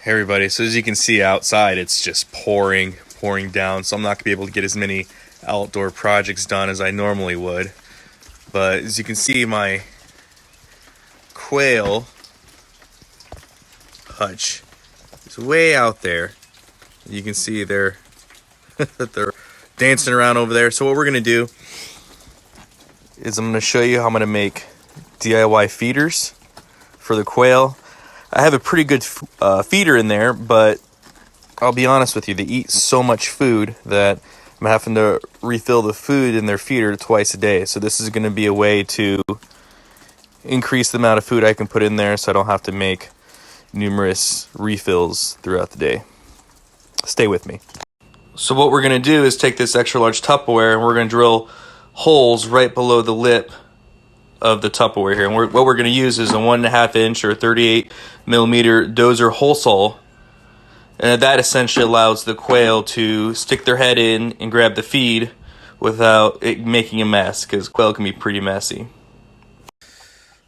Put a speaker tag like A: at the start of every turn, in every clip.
A: Hey everybody, so as you can see outside, it's just pouring down, so I'm not going to be able to get as many outdoor projects done as I normally would. But as you can see, my quail hutch is way out there. You can see they're dancing around over there. So what we're going to do is I'm going to show you how I'm going to make DIY feeders for the quail. I have a pretty good feeder in there, but I'll be honest with you, they eat so much food that I'm having to refill the food in their feeder twice a day. So this is going to be a way to increase the amount of food I can put in there so I don't have to make numerous refills throughout the day. Stay with me. So what we're going to do is take this extra large Tupperware and we're going to drill holes right below the lip of the Tupperware here. And what we're going to use is a 1.5 inch or 38 millimeter dozer hole saw. And that essentially allows the quail to stick their head in and grab the feed without it making a mess, because quail can be pretty messy.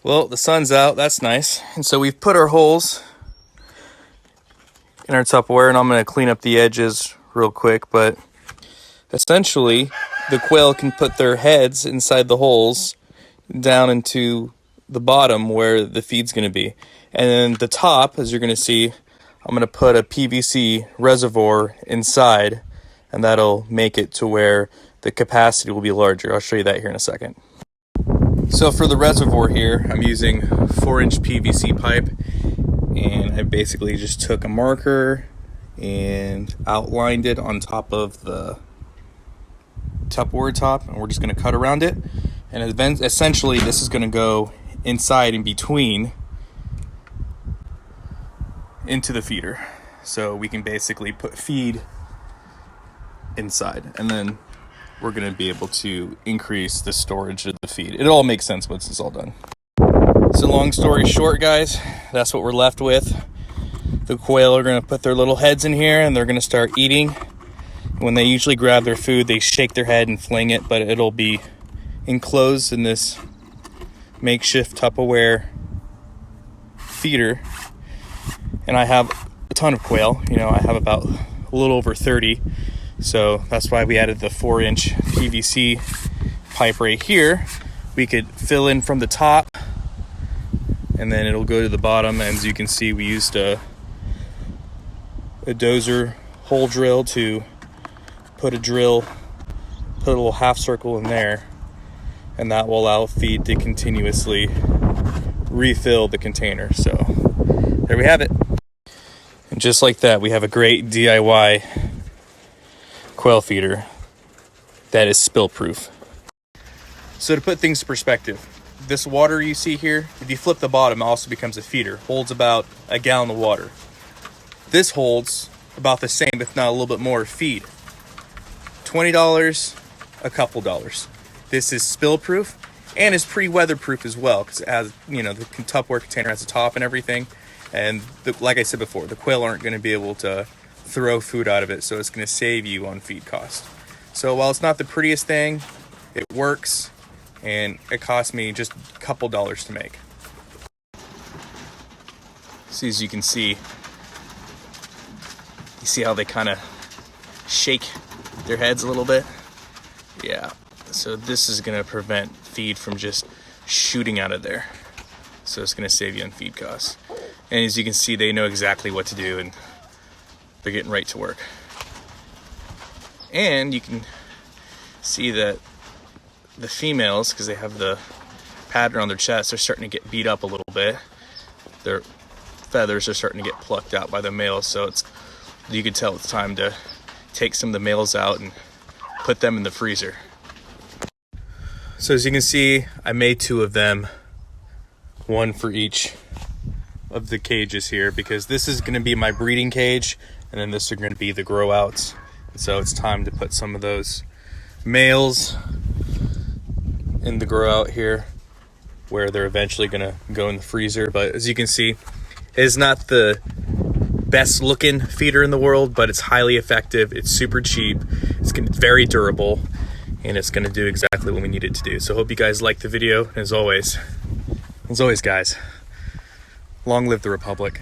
A: Well, the sun's out, that's nice. And so we've put our holes in our Tupperware, and I'm going to clean up the edges real quick, but essentially the quail can put their heads inside the holes down into the bottom where the feed's going to be. And then the top, as you're going to see, I'm going to put a PVC reservoir inside, and that'll make it to where the capacity will be larger. I'll show you that here in a second. So for the reservoir here, I'm using 4-inch PVC pipe, and I basically just took a marker and outlined it on top of the Tupperware top, and we're just going to cut around it. And essentially this is going to go inside in between into the feeder, so we can basically put feed inside, and then we're going to be able to increase the storage of the feed. It all makes sense once it's all done. So long story short, guys, that's what we're left with. The quail are going to put their little heads in here and they're going to start eating. When they usually grab their food, they shake their head and fling it, but it'll be enclosed in this makeshift Tupperware feeder. And I have a ton of quail. I have about a little over 30. So that's why we added the 4-inch PVC pipe right here. We could fill in from the top, and then it'll go to the bottom. And as you can see, we used a dozer hole drill to put a little half circle in there, and that will allow feed to continuously refill the container. So there we have it. And just like that, we have a great DIY quail feeder that is spill proof. So to put things in perspective, this water you see here, if you flip the bottom, it also becomes a feeder. Holds about a gallon of water. This holds about the same, if not a little bit more, feed. $20, a couple dollars. This is spill proof and is pretty weatherproof as well, because it has, the Tupperware container has a top and everything. And like I said before, the quail aren't going to be able to throw food out of it, so it's going to save you on feed cost. So while it's not the prettiest thing, it works, and it cost me just a couple dollars to make. So as you can see, you see how they kind of shake their heads a little bit? Yeah. So this is going to prevent feed from just shooting out of there. So it's going to save you on feed costs. And as you can see, they know exactly what to do, and they're getting right to work. And you can see that the females, because they have the pattern on their chest, they're starting to get beat up a little bit. Their feathers are starting to get plucked out by the males, so you can tell it's time to take some of the males out and put them in the freezer. So as you can see, I made 2 of them, one for each of the cages here, because this is going to be my breeding cage, and then this are going to be the grow outs. So it's time to put some of those males in the grow out here, where they're eventually going to go in the freezer. But as you can see, it is not the best looking feeder in the world, but it's highly effective. It's super cheap. It's very durable, and it's going to do exactly what we need it to do. So hope you guys liked the video. And as always guys, long live the Republic.